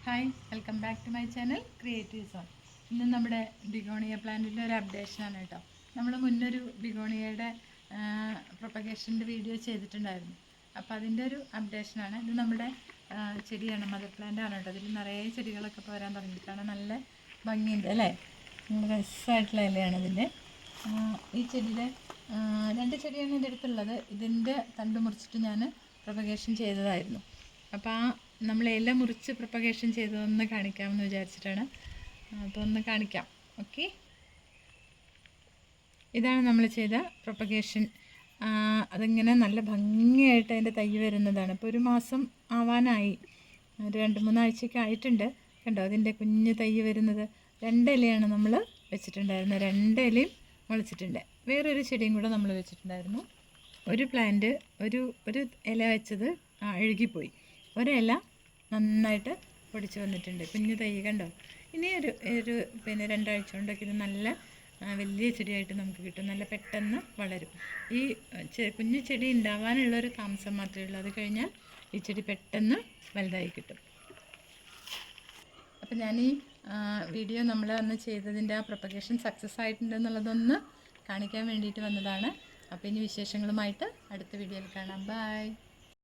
Hi, welcome back to my channel creative zone. ഇന്ന് നമ്മുടെ begonia പ്ലാന്റിൻ്റെ ഒരു അപ്ഡേഷനാണ് കേട്ടോ. നമ്മൾ മുന്നൊരു ബിഗോണിയയുടെ പ്രൊപ്പഗേഷൻ്റെ വീഡിയോ ചെയ്തിട്ടുണ്ടായിരുന്നു. അപ്പോൾ അതിൻ്റെ ഒരു അപ്ഡേഷനാണ്. ഇത് നമ്മുടെ ചെടിയാണ്, മദർ പ്ലാന്റ് ആണ് കേട്ടോ. ഇതിൽ നിറയെ ചെടികളൊക്കെ ഇപ്പോൾ വരാൻ തുടങ്ങിയിട്ടാണ്. നല്ല ഭംഗിയുണ്ട് അല്ലേ, നല്ല രസമായിട്ടുള്ള ഇലയാണ് ഇതിൻ്റെ. ഈ ചെടിയുടെ രണ്ട് ചെടിയാണ് എൻ്റെ അടുത്തുള്ളത്. ഇതിൻ്റെ തണ്ട് മുറിച്ചിട്ട് ഞാൻ പ്രൊപ്പഗേഷൻ ചെയ്തതായിരുന്നു. അപ്പോൾ നമ്മൾ ഇല മുറിച്ച് പ്രൊപ്പഗേഷൻ ചെയ്തതൊന്ന് കാണിക്കാമെന്ന് വിചാരിച്ചിട്ടാണ്. അപ്പോൾ ഒന്ന് കാണിക്കാം. ഓക്കെ, ഇതാണ് നമ്മൾ ചെയ്ത പ്രൊപ്പഗേഷൻ. അതിങ്ങനെ നല്ല ഭംഗിയായിട്ട് അതിൻ്റെ തൈ വരുന്നതാണ്. ഇപ്പോൾ ഒരു മാസം ആവാനായി, ഒരു 2-3 ആഴ്ചയൊക്കെ ആയിട്ടുണ്ട്. കണ്ടോ, അതിൻ്റെ കുഞ്ഞ് തൈ വരുന്നത്. 2 ഇലയാണ് നമ്മൾ വെച്ചിട്ടുണ്ടായിരുന്നത്. 2 ഇലയും മുളച്ചിട്ടുണ്ട്. വേറൊരു ചെടിയും കൂടെ നമ്മൾ വെച്ചിട്ടുണ്ടായിരുന്നു. ഒരു പ്ലാന്റ് ഒരു ഇല വെച്ചത് അഴുകിപ്പോയി. ഒരില നന്നായിട്ട് പൊടിച്ച് വന്നിട്ടുണ്ട്, കുഞ്ഞു തൈ കണ്ടോ. ഇനി ഒരു 2 ആഴ്ച കൊണ്ടൊക്കെ ഇത് നല്ല വലിയ ചെടിയായിട്ട് നമുക്ക് കിട്ടും. നല്ല പെട്ടെന്ന് വളരും. ഈ കുഞ്ഞു ചെടി ഉണ്ടാവാനുള്ളൊരു താമസം മാത്രമേ ഉള്ളൂ. അത് കഴിഞ്ഞാൽ ഈ ചെടി പെട്ടെന്ന് വലുതായി കിട്ടും. അപ്പം ഞാൻ ഈ വീഡിയോ നമ്മൾ അന്ന് ചെയ്തതിൻ്റെ ആ പ്രൊപ്പഗേഷൻ സക്സസ് ആയിട്ടുണ്ടെന്നുള്ളതൊന്ന് കാണിക്കാൻ വേണ്ടിയിട്ട് വന്നതാണ്. അപ്പോൾ ഇനി വിശേഷങ്ങളുമായിട്ട് അടുത്ത വീഡിയോയിൽ കാണാം. ബൈ.